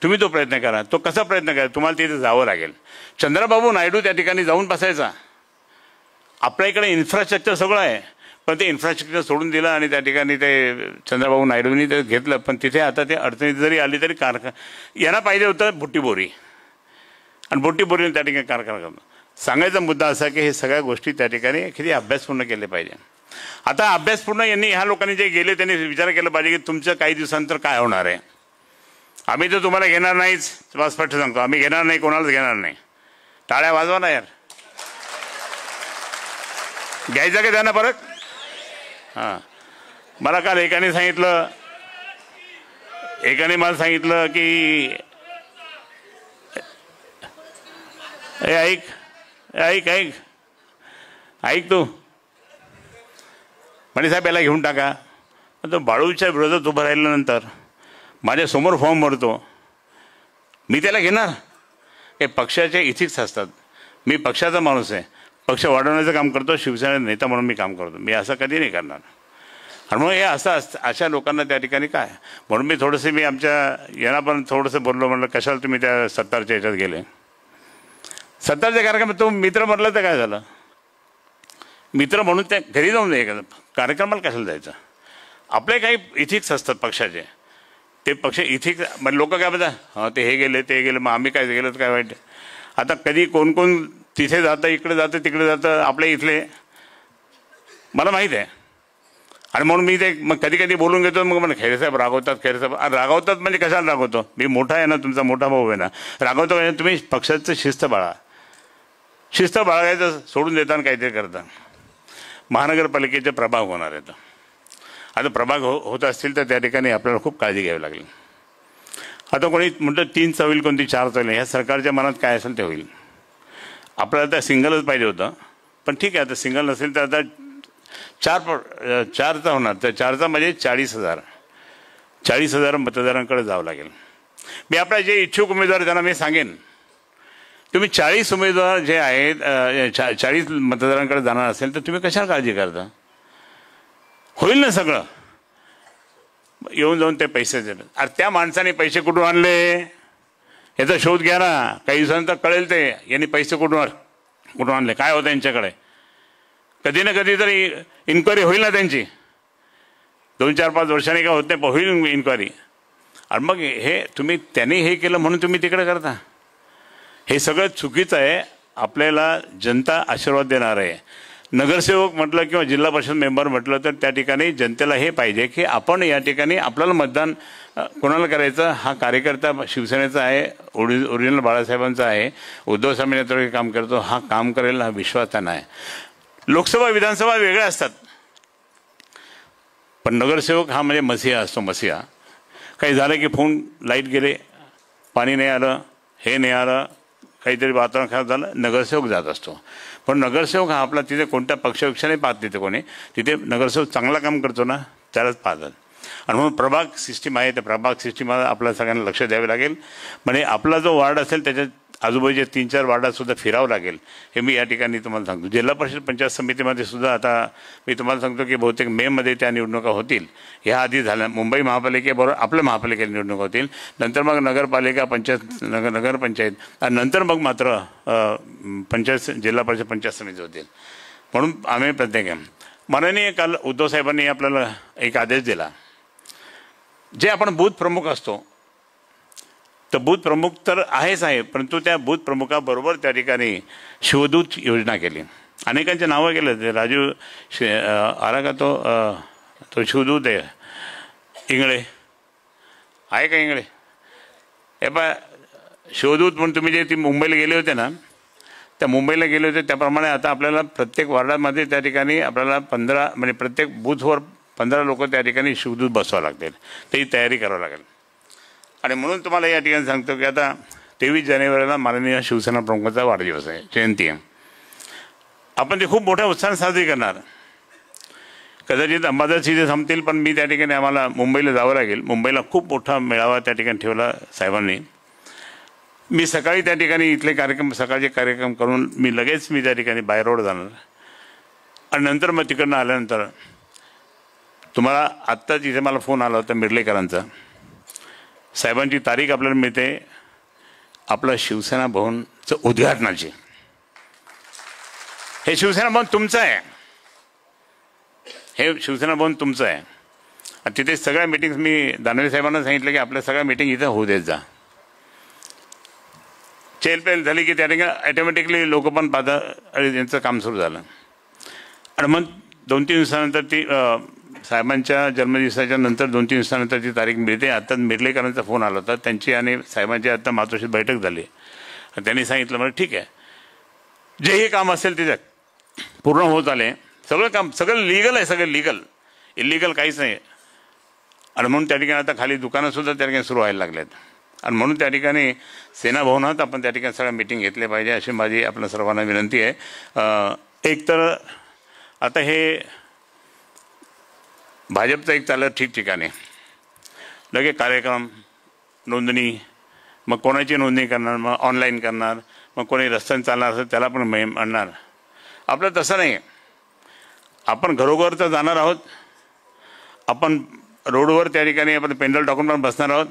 तुम्ही तो प्रयत्न करा. तो कसा प्रयत्न करा? तुम्हाला तिथे जावं लागेल. चंद्रबाबू नायडू त्या ठिकाणी जाऊन बसायचा. आपल्या इकडे इन्फ्रास्ट्रक्चर सगळं आहे, पण ते इन्फ्रास्ट्रक्चर सोडून दिलं आणि त्या ठिकाणी ते चंद्रबाबू नायडूंनी ते घेतलं. पण तिथे आता ते अडचणी जरी आली तरी यांना पाहिजे होतं बुट्टीबोरी, आणि बुट्टीबोरीने त्या ठिकाणी कारखाना करणं. सांगायचा मुद्दा असा की हे सगळ्या गोष्टी त्या ठिकाणी किती अभ्यास पूर्ण केले पाहिजे. आता अभ्यास पूर्ण यांनी ह्या लोकांनी जे गेले त्यांनी विचार केला पाहिजे की तुमचं काही दिवसांतर काय होणार आहे. आम्ही तर तुम्हाला घेणार नाहीच, स्पष्ट सांगतो, आम्ही घेणार नाही, कोणालाच घेणार नाही. टाळ्या वाजवा ना यार. घ्यायचं का त्यांना परत? हां, मला काल एकाने मला सांगितलं की ऐक तू म्हणे साहेब याला घेऊन टाका. तो बाळूच्या विरोधात उभं राहिल्यानंतर माझ्यासमोर फॉर्म भरतो, मी त्याला घेणार? हे पक्षाचे इथिक्स असतात. मी पक्षाचा माणूस आहे, पक्ष वाढवण्याचं काम करतो, शिवसेना नेता म्हणून मी काम करतो. मी असं कधी नाही करणार. आणि म्हणून हे असं अशा लोकांना त्या ठिकाणी काय, म्हणून मी थोडंसं मी आमच्या यांना पण थोडंसं बोललो, म्हणलं कशाला तुम्ही त्या सत्तारच्या ह्याच्यात गेले. सत्तारच्या कार्यक्रमात तो मित्र म्हटलं तर काय झालं, मित्र म्हणून त्या घरी जाऊन दे, कार्यक्रमाला कशाला जायचं. आपले काही इथिक्स असतात पक्षाचे, ते पक्ष इथिक्स म्हणजे लोक काय म्हणतात, हां ते हे गेले ते गेले, मग आम्ही काय गेलं तर काय वाईट. आता कधी कोण कोण तिथे जातं, इकडे जातं, तिकडे जातं, आपल्या इथले मला माहीत आहे. आणि म्हणून मी ते मग कधी कधी बोलून घेतो. मग मला खैरेसाहेब रागवतात, खैरेसाहेब रागवतात म्हणजे कशाला रागवतो, मी मोठा आहे ना, तुमचा मोठा भाऊ आहे ना, रागवतो म्हणजे तुम्ही पक्षाचं शिस्त बाळगायचं सोडून देताना काहीतरी करता. महानगरपालिकेचे प्रभाग होणार आहेत. आता प्रभाग होत असतील तर त्या ठिकाणी आपल्याला खूप काळजी घ्यावी लागेल. आता कोणी म्हणतं 3चा होईल, कोणती 4चा होईल, ह्या सरकारच्या मनात काय असेल ते होईल. आपल्याला आता सिंगलच पाहिजे होतं, पण ठीक आहे, आता सिंगल नसेल तर आता 4चा होणार. तर 4चा म्हणजे 40,000 मतदारांकडे जावं लागेल. मी आपल्या जे इच्छुक उमेदवार त्यांना मी सांगेन, तुम्ही 40 उमेदवार जे आहेत 40 मतदारांकडे जाणार असेल तर तुम्ही कशाला काळजी करता, होईल ना सगळं. येऊन जाऊन ते पैसे देतात. अरे त्या माणसाने पैसे कुठून आणले याचा शोध घ्या ना. काही दिवसानंतर कळेल ते यांनी पैसे कुठून आणले, काय होतं यांच्याकडे. कधी ना कधी तरी इन्क्वायरी होईल ना त्यांची. 2-4-5 वर्षांनी काय होत नाही, होईल इन्क्वायरी. आणि मग हे तुम्ही त्यांनी हे केलं म्हणून तुम्ही तिकडे करता, हे सगळं चुकीचं आहे. आपल्याला जनता आशीर्वाद देणार आहे. नगरसेवक म्हटलं किंवा जिल्हा परिषद मेंबर म्हटलं तर त्या ठिकाणी जनतेला हे पाहिजे की आपण या ठिकाणी आपल्याला मतदान कोणाला करायचं, हा कार्यकर्ता शिवसेनेचा आहे, ओरिजिनल बाळासाहेबांचा आहे, उद्धव साहेबांनी नेतृत्वात काम करतो, हा काम करेल, हा विश्वास त्यांना आहे. लोकसभा विधानसभा वेगळ्या असतात, पण नगरसेवक हा म्हणजे मसिहा असतो. मसिहा काही झालं की फोन, लाईट गेले, पाणी नाही आलं, हे नाही आलं, काहीतरी वातावरण खराब झालं, नगरसेवक जात असतो. पण नगरसेवक हा आपला तिथे कोणत्या पक्षविक्षाने पाहत तिथे कोणी, तिथे नगरसेवक चांगला काम करतो ना त्यालाच पाहतात. आणि म्हणून प्रभाग सिस्टीम आहे, त्या प्रभाग सिस्टीमला आपल्याला सगळ्यांना लक्ष द्यावे लागेल. म्हणजे आपला जो वार्ड असेल त्याच्या आजूबाजूच्या 3-4 वार्डातसुद्धा फिरावं लागेल, हे मी या ठिकाणी तुम्हाला सांगतो. जिल्हा परिषद पंचायत समितीमध्ये सुद्धा आता मी तुम्हाला सांगतो की बहुतेक मेमध्ये त्या निवडणुका होतील. ह्या आधी झाल्या, मुंबई महापालिकेबरोबर आपल्या महापालिकेत निवडणुका होतील, नंतर मग नगरपालिका पंचायत नगरपंचायत, आणि नंतर मग मात्र जिल्हा परिषद पंचायत समिती होतील. म्हणून आम्ही प्रत्येक माननीय काल उद्धव साहेबांनी आपल्याला एक आदेश दिला, जे आपण बूथ प्रमुख असतो तर बूथ प्रमुख तर आहेच आहे, परंतु त्या बूथ प्रमुखाबरोबर त्या ठिकाणी शिवदूत योजना केली. अनेकांचे नावं केलं, ते राजू आला का तो शिवदूत आहे, इंगळे आहे का, इंगळे हे पा शिवदूत म्हणून तुम्ही जे ती मुंबईला गेले होते ना, त्या मुंबईला गेले होते त्याप्रमाणे आता आपल्याला प्रत्येक वार्डामध्ये त्या ठिकाणी आपल्याला 15 म्हणजे प्रत्येक बूथवर 15 लोक त्या ठिकाणी शिवदूत बसवावं लागतील, त्याची तयारी करावं लागेल. आणि म्हणून तुम्हाला या ठिकाणी सांगतो की आता 23 जानेवारीला माननीय शिवसेना प्रमुखाचा वाढदिवस आहे, जयंती आहे. आपण ते खूप मोठ्या उत्साहाने साजरी करणार. कदाचित अंबादास इथे थांबतील, पण मी त्या ठिकाणी आम्हाला मुंबईला जावं लागेल. मुंबईला खूप मोठा मेळावा त्या ठिकाणी ठेवला साहेबांनी. मी सकाळी त्या ठिकाणी इथले सकाळचे कार्यक्रम करून मी लगेच त्या ठिकाणी बाय रोड जाणार. आणि नंतर मग तिकडनं आल्यानंतर तुम्हाला आत्ताच इथे मला फोन आला होता मिर्लेकरांचा, साहेबांची तारीख आपल्याला मिळते आपलं शिवसेना भवनचं उद्घाटनाची. हे शिवसेना भवन तुमचं आहे, हे शिवसेना भवन तुमचं आहे. आणि तिथे सगळ्या मीटिंग्स मी दानवे साहेबांना सांगितलं की आपल्या सगळ्या मीटिंग इथं होऊ देत जा. चेलपेल झाली की त्या ठिकाणी ॲटोमॅटिकली लोक पण पाहतात आणि त्यांचं काम सुरू झालं. आणि मग 2-3 दिवसानंतर ती साहेबांच्या जन्मदिवसाच्या नंतर 2-3 दिवसानंतर ती तारीख मिळते. आता मिर्लेकरांचा फोन आला होता, त्यांची आणि साहेबांची आता मातोश्रीत बैठक झाली. त्यांनी सांगितलं मला ठीक आहे, जेही काम असेल त्याच्यात पूर्ण होत आले, सगळं काम सगळं लिगल आहे, सगळं लिगल, इलिगल काहीच नाही. आणि म्हणून त्या ठिकाणी आता खाली दुकानंसुद्धा त्या ठिकाणी सुरू व्हायला लागलेत. आणि म्हणून त्या ठिकाणी सेना भवनात आपण त्या ठिकाणी सगळ्या मीटिंग घेतल्या पाहिजे अशी माझी आपल्या सर्वांना विनंती आहे. एक तर आता हे भाजपचं एक चाललं ठिकठिकाणी लगे कार्यक्रम नोंदणी, मग कोणाची नोंदणी करणार, मग ऑनलाईन करणार, मग कोणी रस्त्याने चालणार असेल त्याला पण मोहीम आणणार. आपलं तसं नाही. आपण घरोघर तर जाणार आहोत, आपण रोडवर त्या ठिकाणी आपण पेंडल टाकून पण बसणार आहोत.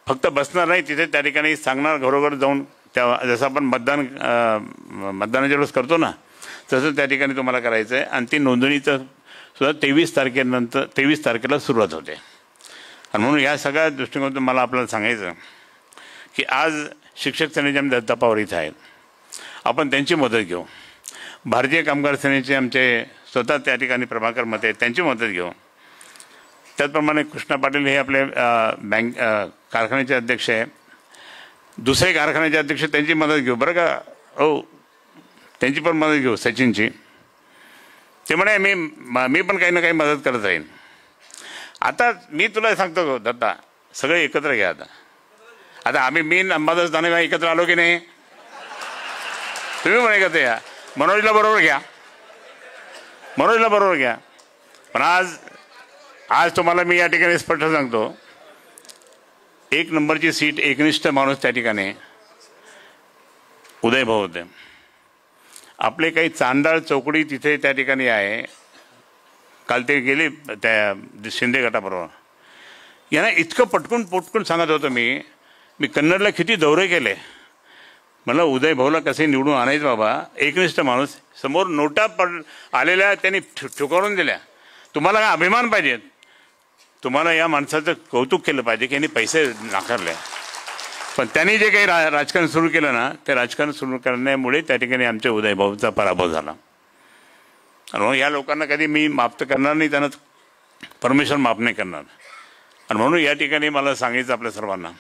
फक्त बसणार नाही, तिथे त्या ठिकाणी सांगणार घरोघर जाऊन, त्या जसं आपण मतदानाच्या वेळेस करतो ना तसं त्या ठिकाणी तुम्हाला करायचं आहे. आणि ती नोंदणीचं सुद्धा 23 तारखेला सुरुवात होते. आणि म्हणून या सगळ्या दृष्टिकोनातून मला आपल्याला सांगायचं की आज शिक्षक सेनेचे आमचे दत्ता पवार इथं आहेत, आपण त्यांची मदत घेऊ. भारतीय कामगार सेनेचे आमचे स्वतः त्या ठिकाणी प्रभाकर मते आहेत, त्यांची मदत घेऊ. त्याचप्रमाणे कृष्णा पाटील हे आपले कारखान्याचे अध्यक्ष आहे, दुसरे कारखान्याचे अध्यक्ष, त्यांची मदत घेऊ बरं का. हो, त्यांची पण मदत घेऊ, सचिनची. ते म्हणे मी पण काही ना काही मदत करत राहीन. आता मी तुला सांगतो दत्ता, सगळे एकत्र घ्या. आता आम्ही मी अंबादास दानवे एकत्र आलो की नाही, तुम्ही पण एकत्र या. मनोजला बरोबर घ्या. पण आज तुम्हाला मी या ठिकाणी स्पष्ट सांगतो, 1 नंबरची सीट एकनिष्ठ माणूस त्या ठिकाणी उदय भाऊ होते. आपले काही चांडाळ चौकडी तिथे त्या ठिकाणी आहे. काल ते गेले त्या शिंदे गटाबरोबर. यांना इतकं पटकून सांगत होतो मी कन्नडला किती दौरे केले. मला उदय भाऊला कसे निवडून आणायचं बाबा, एकनिष्ठ माणूस, समोर नोटा आलेल्या त्यांनी ठुकरून दिल्या. तुम्हाला काय अभिमान पाहिजे, तुम्हाला या माणसाचं कौतुक केलं पाहिजे की यांनी पैसे नाकारले. पण त्यांनी जे काही राजकारण सुरू केलं ना, ते राजकारण सुरू करण्यामुळे त्या ठिकाणी आमच्या उदय भाऊचा पराभव झाला. आणि या लोकांना कधी मी माफ तर करणार नाही, त्यांना परमेश्वर माफ नाही करणार. आणि म्हणून या ठिकाणी मला सांगायचं आपल्या सर्वांना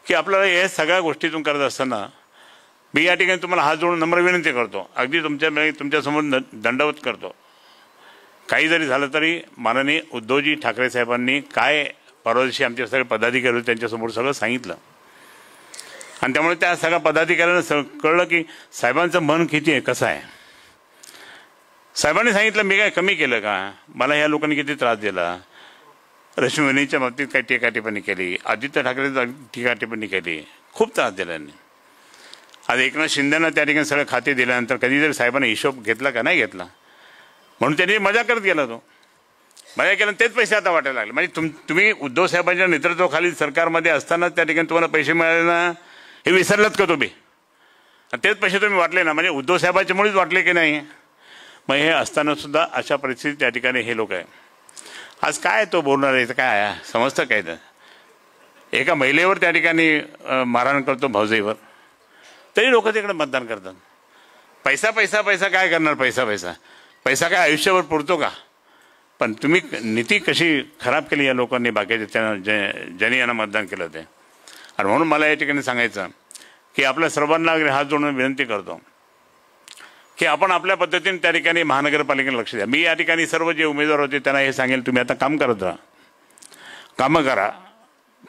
की आपल्याला हे सगळ्या गोष्टीतून करत असताना मी या ठिकाणी तुम्हाला हात जोडून नम्र विनंती करतो, अगदी तुमच्यासमोर दंडवत करतो. काही जरी झालं तरी माननीय उद्धवजी ठाकरे साहेबांनी काय परवा दिवशी आमच्या सगळे पदाधिकारी होते त्यांच्यासमोर सगळं सांगितलं. आणि त्यामुळे त्या सगळ्या पदाधिकाऱ्यांना कळलं की साहेबांचं मन किती आहे, कसं आहे. साहेबांनी सांगितलं मी काय कमी केलं का, मला ह्या लोकांनी किती त्रास दिला. रश्मीवहिनीच्या बाबतीत काही टीकाटिप्पणी केली, आदित्य ठाकरेंची टीकाटिप्पणी केली, खूप त्रास दिला त्यांनी. आज एकनाथ शिंदेना त्या ठिकाणी सगळे खाते दिल्यानंतर कधीतरी साहेबांनी हिशोब घेतला का, नाही घेतला. म्हणून त्यांनी मजा करत गेला. मजा केलं तेच पैसे आता वाटायला लागले. म्हणजे तुम्ही उद्धव साहेबांच्या नेतृत्वाखाली सरकारमध्ये असताना त्या ठिकाणी तुम्हाला पैसे मिळाले ना, हे विसरलात का तुम्ही. आणि तेच पैसे तुम्ही वाटले ना, म्हणजे उद्धव साहेबांच्यामुळेच वाटले की नाही. मग हे असताना सुद्धा अशा परिस्थितीत त्या ठिकाणी हे लोक आहे. आज काय तो बोलणार आहे, काय समजतं काय. तर एका महिलेवर त्या ठिकाणी मारहाण करतो, भाऊजाईवर, तरी लोक तिकडे मतदान करतात. पैसा काय करणार. पैसा काय आयुष्यावर पुरतो का. पण तुम्ही नीती कशी खराब केली या लोकांनी, बाकीच्या ज्यांनी यांना मतदान केलं ते. आणि म्हणून मला या ठिकाणी सांगायचं की आपल्या सर्वांना हात जोडून विनंती करतो की आपण आपल्या पद्धतीने त्या ठिकाणी महानगरपालिकेला लक्ष द्या. मी या ठिकाणी सर्व जे उमेदवार होते त्यांना हे सांगेल, तुम्ही आता काम करत राहा, कामं करा.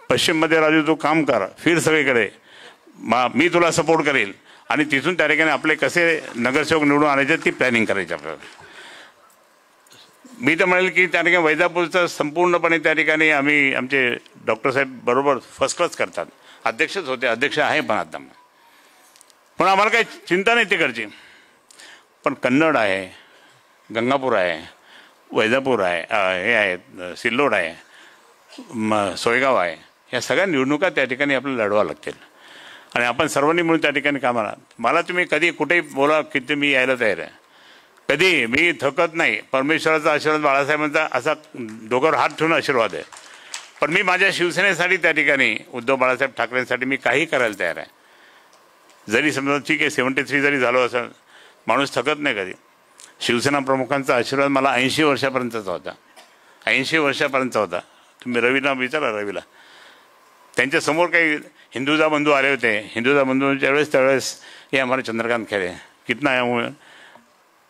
पश्चिममध्ये राजू तू काम कर, फिर सगळीकडे, मी तुला सपोर्ट करेल. आणि तिथून त्या ठिकाणी आपले कसे नगरसेवक निवडून आणायचे ती प्लॅनिंग करायची आपल्याला. मी तर म्हणेल की त्या ठिकाणी वैजापूरचं संपूर्णपणे त्या ठिकाणी आमचे डॉक्टर साहेब बरोबर फर्स्ट क्लास करतात. अध्यक्षच होते, अध्यक्ष आहे पण आता. पण आम्हाला काही चिंता नाही तिकडची. पण कन्नड आहे, गंगापूर आहे, वैजापूर आहे, हे आहे सिल्लोड आहे, सोयगाव आहे, या सगळ्या निवडणुका त्या ठिकाणी आपल्याला लढवा लागतील. आणि आपण सर्वांनी मिळून त्या ठिकाणी कामाला. मला तुम्ही कधी कुठेही बोला किती मी यायला तयार आहे. कधी मी थकत नाही. परमेश्वराचा आशीर्वाद, बाळासाहेबांचा असा डोक्यावर हात ठेवून आशीर्वाद आहे. पण मी माझ्या शिवसेनेसाठी त्या ठिकाणी उद्धव बाळासाहेब ठाकरेंसाठी मी काही करायला तयार आहे. जरी समजा ठीक आहे 73 जरी झालो असेल, माणूस थकत नाही कधी. शिवसेना प्रमुखांचा आशीर्वाद मला 80 वर्षापर्यंतचा होता. 80 वर्षापर्यंतचा होता. तुम्ही रवीला विचारा, रवीला त्यांच्यासमोर काही हिंदुजा बंधू आले होते. हिंदुजा बंधूंच्या त्यावेळेस ये हमारे चंद्रकांत खैरे कितना आहे,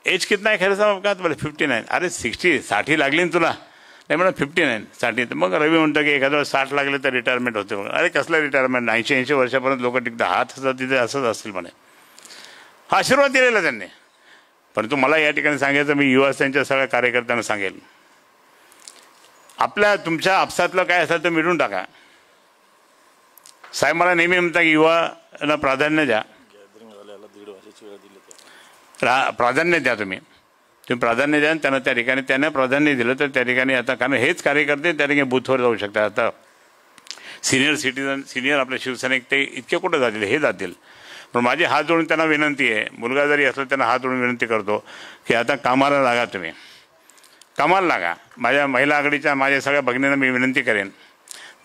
एज कितना आहे खैरे साहेब का, 59. अरे 60 लागली ना तुला. नाही म्हणा 59 60. तर मग रवी म्हणतो की एखाद्या वेळेस 60 लागले तर रिटायरमेंट होते. मग अरे कसलं रिटायरमेंट, 80 वर्षापर्यंत लोक टिकतात, हात असतात तिथे असंच असतील म्हणे. हा आशीर्वाद दिलेला त्यांनी. परंतु मला या ठिकाणी सांगायचं, मी युवा सेनेच्या सगळ्या कार्यकर्त्यांना सांगेल, तुमच्या आपसातलं काय असेल तर मिळून टाका. साहेब मला नेहमी म्हणता की युवांना प्राधान्य द्या, प्राधान्य द्या, तुम्ही प्राधान्य द्या. त्यांना त्या ठिकाणी त्यांना प्राधान्य दिलं तर त्या ठिकाणी आता, कारण हेच कार्यकर्ते त्या ठिकाणी बूथवर जाऊ शकतात. आता सिनियर सिटीजन, सिनियर आपल्या शिवसैनिक ते इतके कुठं जातील, हे जातील. पण माझी हात जोडून त्यांना विनंती आहे, मुलगा जरी असला त्यांना हात जोडून विनंती करतो की आता कामाला लागा, तुम्ही कामाला लागा. माझ्या महिला आघाडीच्या माझ्या सगळ्या भगिनींना मी विनंती करेन,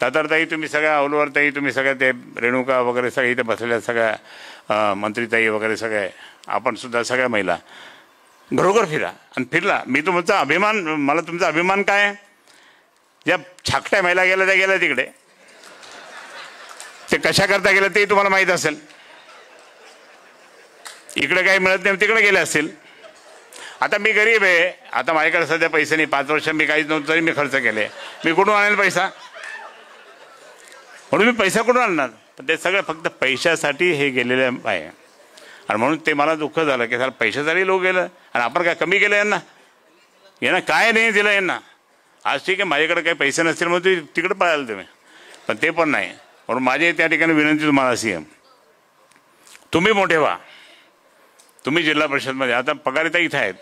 ताई तुम्ही सगळ्या औलवरताई, तुम्ही सगळ्या ते रेणुका वगैरे सगळ्या इथे बसलेल्या सगळ्या मंत्रीताई वगैरे सगळे, आपण सुद्धा सगळ्या महिला घरोघर फिरा. आणि फिरला मी तुमचा अभिमान, मला तुमचा अभिमान काय आहे, ज्या छाकट्या महिला गेल्या त्या गेल्या तिकडे, ते कशा करता गेल्या ते तुम्हाला माहीत असेल. इकडे काही मिळत नाही तिकडे गेले असतील. आता मी गरीब आहे, आता माझ्याकडे सध्या पैसे नाही, 5 वर्ष मी काहीच नव्हतं तरी मी खर्च केले, मी कुठून आणेल पैसा, म्हणून मी पैसा कुठून आणणार. पण ते सगळं फक्त पैशासाठी हे गेलेले आहे. आणि म्हणून ते मला दुःख झालं की सर पैशासाठी लोक गेलं आणि आपण काय कमी केलं यांना काय नाही दिलं यांना. आज ठीक आहे माझ्याकडे काही पैसे नसतील मग तिकडे पळायला तुम्ही, पण ते पण नाही. म्हणून माझी त्या ठिकाणी विनंती तुम्हाला अशी आहे, तुम्ही मोठे व्हा. तुम्ही जिल्हा परिषदमध्ये आता पगारिता इथं आहेत.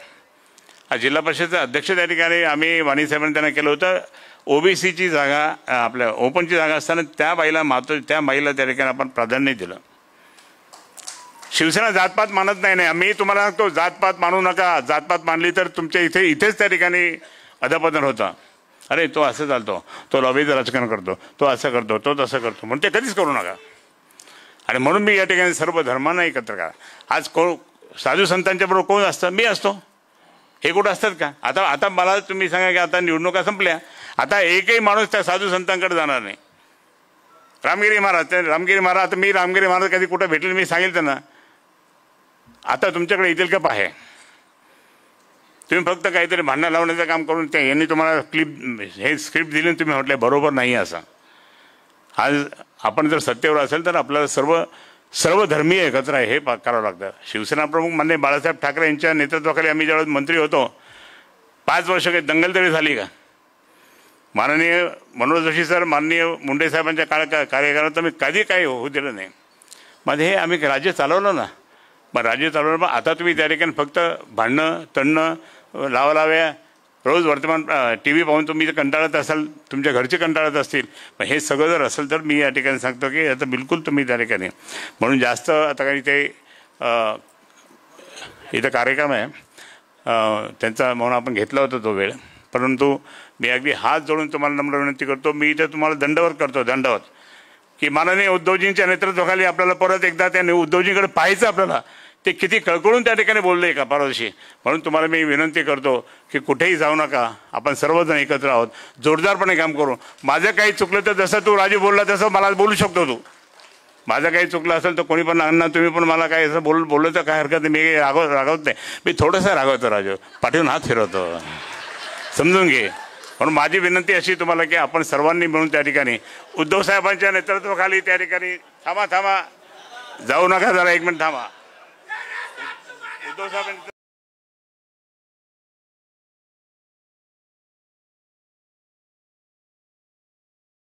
जिल्हा परिषदचं अध्यक्ष त्या ठिकाणी आम्ही वाणी साहेबांनी त्यांना केलं होतं. ओबीसीची जागा, आपल्या ओपनची जागा असताना त्या बाईला त्या ठिकाणी आपण प्राधान्य दिलं. शिवसेना जातपात मानत नाही. मी तुम्हाला सांगतो, जातपात मानू नका. जातपात मानली तर तुमच्या इथेच त्या ठिकाणी अधपतन होतं. अरे तो असं चालतो, तो लॉबीचं राजकारण करतो, तो असं करतो, तो तसं करतो, म्हणून ते कधीच करू नका. आणि म्हणून मी या ठिकाणी सर्व धर्मांना एकत्र करा. आज साधू संतांच्या बरोबर कोण असतं, मी असतो. हे कुठं असतात का. आता मला तुम्ही सांगा की आता निवडणुका संपल्या, आता एकही माणूस त्या साधू संतांकडे जाणार नाही. रामगिरी महाराज, आता मी रामगिरी महाराज कधी कुठं भेटले मी सांगेल त्यांना, आता तुमच्याकडे येतील का पाहे. तुम्ही फक्त काहीतरी भांडणं लावण्याचं काम करून यांनी तुम्हाला स्क्रिप्ट दिली, तुम्ही म्हटले बरोबर नाही असं. आज आपण जर सत्तेवर असेल तर आपल्याला सर्व धर्मीय एकत्र आहे हे करावं लागतं. शिवसेना प्रमुख माननीय बाळासाहेब ठाकरे यांच्या नेतृत्वाखाली आम्ही ज्यावेळेस मंत्री होतो, 5 वर्ष काही दंगल तरी झाली का. माननीय मनोज जोशी सर, माननीय मुंडे साहेबांच्या कार्यकाळात तर मी कधी काही होऊ दिलं नाही. मध्ये हे आम्ही राज्य चालवलं ना, मग राज्य चालवलं. मग आता तुम्ही त्या ठिकाणी फक्त भांडणं तणणं लावालाव्या, रोज वर्तमान TV पाहून तुम्ही कंटाळत असाल, तुमच्या घरचे कंटाळत असतील. पण हे सगळं जर असेल तर मी या ठिकाणी सांगतो की आता बिलकुल तुम्ही त्या ठिकाणी, म्हणून जास्त आता काही ते इथं कार्यक्रम आहे त्यांचा, म्हणून आपण घेतला होता तो वेळ. परंतु मी अगदी हात जोडून तुम्हाला नम्र विनंती करतो, मी इथे तुम्हाला दंडवत करतो, की माननीय उद्धवजींच्या नेतृत्वाखाली आपल्याला परत एकदा त्या उद्धवजींकडे पाहायचं, आपल्याला ते किती कळकळून त्या ठिकाणी बोलले का परवाशी. म्हणून तुम्हाला मी विनंती करतो की कुठेही जाऊ नका, आपण सर्वजण एकत्र आहोत, जोरदारपणे काम करू. माझं काही चुकलं तर जसं तू राजू बोलला तसं मला बोलू शकतो तू. माझं काही चुकलं असेल तर कोणी पण अण्णा तुम्ही पण मला काही असं बोललं तर काय हरकत नाही. मी रागवत नाही, मी थोडंसं रागवतो राजू, पाठवून हात फिरवतो, समजून घे. म्हणून माझी विनंती अशी तुम्हाला की आपण सर्वांनी मिळून त्या ठिकाणी उद्धव साहेबांच्या नेतृत्वाखाली त्या ठिकाणी थांबा, जाऊ नका, जरा 1 मिनिट थांबा. उद्धव साहेबांनी